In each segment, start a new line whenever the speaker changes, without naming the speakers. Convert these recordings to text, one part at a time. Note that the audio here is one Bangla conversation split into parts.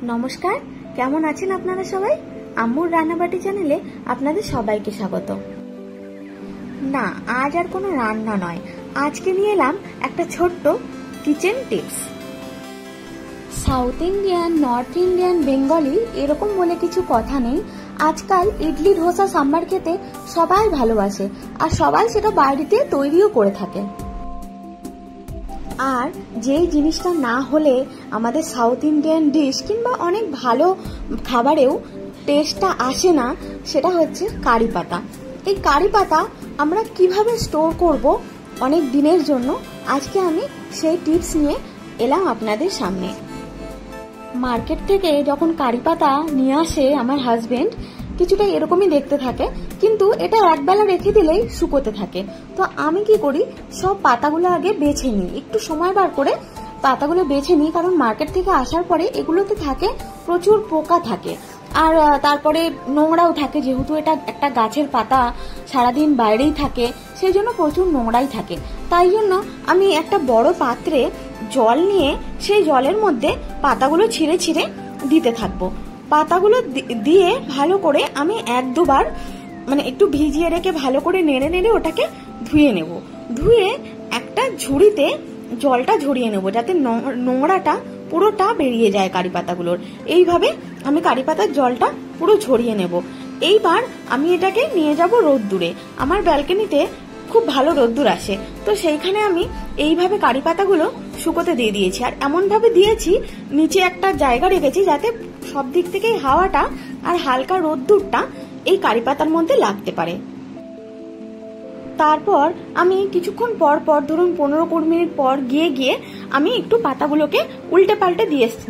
নমস্কার, কেমন আছেন আপনারা সবাই? আম্মুর রান্নাবাটি চ্যানেলে আপনাদের সবাইকে স্বাগত। না, আজ আর কোনো রান্না নয়, আজকে নিয়ে এলাম একটা ছোট্ট kitchen tips. South Indian, north Indian, Bengali এরকম বলে কিছু কথা নেই। আজকাল ইডলি, ধোসা, সাম্বার খেতে সবাই ভালোবাসে, আর সবাই সেটা বাড়িতে তৈরিও করে থাকে। আর যেই জিনিসটা না হলে আমাদের সাউথ ইন্ডিয়ান ডিশ কিংবা অনেক ভালো খাবারেও টেস্টটা আসে না, সেটা হচ্ছে কারি পাতা। এই কারি পাতা আমরা কিভাবে স্টোর করব অনেক দিনের জন্য, আজকে আমি সেই টিপস নিয়ে এলাম আপনাদের সামনে। মার্কেট থেকে যখন কারি পাতা নিয়ে আসে আমার হাজবেন্ড, কিছুটা এরকমই দেখতে থাকে, কিন্তু এটা একবেলা রেখে দিলেই শুকোতে থাকে। তো আমি কি করি, সব পাতাগুলো আগে বেছে নিই, একটু সময় বার করে পাতাগুলো বেছে নিই, কারণ মার্কেট থেকে আসার পরে এগুলোতে থাকে প্রচুর পোকা থাকে, আর তারপরে নোংরাও থাকে, যেহেতু এটা একটা গাছের পাতা সারাদিন বাইরেই থাকে, সেই জন্য প্রচুর নোংরাই থাকে। তাই জন্য আমি একটা বড় পাত্রে জল নিয়ে সেই জলের মধ্যে পাতাগুলো ছিঁড়ে ছিঁড়ে দিতে থাকবো। পাতাগুলো দিয়ে ভালো করে আমি এক দুবার একটু ভিজিয়ে রেখে ভালো করে নেড়ে নেড়ে ওটাকে ধুয়ে নেব। ধুয়ে একটা ঝুড়িতে জলটা ঝরিয়ে নেব, যাতে নোংরাটা পুরোটা বেরিয়ে যায় কারি পাতাগুলোর। এইভাবে আমি কারি পাতার জলটা পুরো ঝরিয়ে নেব। এইবার আমি এটাকে নিয়ে যাব রোদ্দুরে। আমার ব্যালকনিতে খুব ভালো রোদ্দুর আসে, তো সেইখানে আমি এইভাবে কারি পাতাগুলো শুকোতে দিয়ে দিয়েছি। আর এমন ভাবে দিয়েছি, নিচে একটা জায়গা রেখেছি যাতে সব দিক থেকে হাওয়াটা আর হালকা রোদ্দুরটা এই কারি পাতার মধ্যে লাগতে পারে। তারপর আমি কিছুক্ষণ পর পর, ধরুন 15-20 মিনিট পর গিয়ে আমি একটু পাতাগুলোকে উল্টে পাল্টে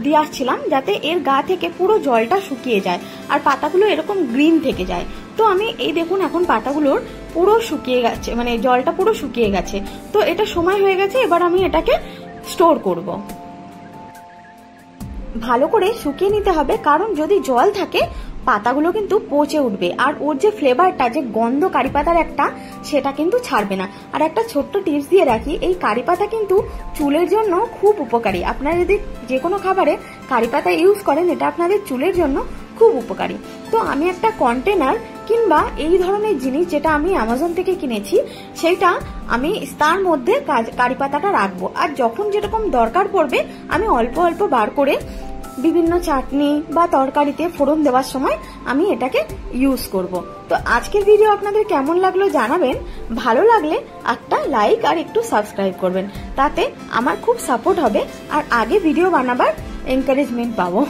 দিয়ে আসছিলাম, যাতে এর গা থেকে পুরো জলটা শুকিয়ে যায় আর পাতাগুলো এরকম গ্রিন থেকে যায়। তো আমি এই দেখুন, এখন পাতাগুলোর পুরো শুকিয়ে গেছে, জলটা পুরো শুকিয়ে গেছে। তো এটা সময় হয়ে গেছে, এবার আমি এটাকে স্টোর করব। ভালো করে শুকিয়ে নিতে হবে, কারণ যদি জল থাকে পাতাগুলো কিন্তু পচে উঠবে, আর ওর যে ফ্লেভারটা, যে গন্ধ কারি পাতার একটা, সেটা কিন্তু ছাড়বে না। আর একটা ছোট্ট টিপস দিয়ে রাখি, এই কারি পাতা কিন্তু চুলের জন্য খুব উপকারী। আপনারা যদি যে কোনো খাবারে কারি পাতা ইউজ করেন, এটা আপনাদের চুলের জন্য খুব উপকারী। তো আমি একটা কন্টেনার কিংবা এই ধরনের জিনিস, যেটা আমি অ্যামাজন থেকে কিনেছি, সেইটা আমি তার মধ্যে কারি পাতাটা রাখবো। আর যখন যেরকম দরকার পড়বে আমি অল্প অল্প বার করে বিভিন্ন চাটনি বা তরকারিতে ফোড়ন দেওয়ার সময় আমি এটাকে ইউজ করব। তো আজকের ভিডিও আপনাদের কেমন লাগলো জানাবেন। ভালো লাগলে একটা লাইক আর একটু সাবস্ক্রাইব করবেন, তাতে আমার খুব সাপোর্ট হবে আর আগে ভিডিও বানাবার এনকারেজমেন্ট পাবো।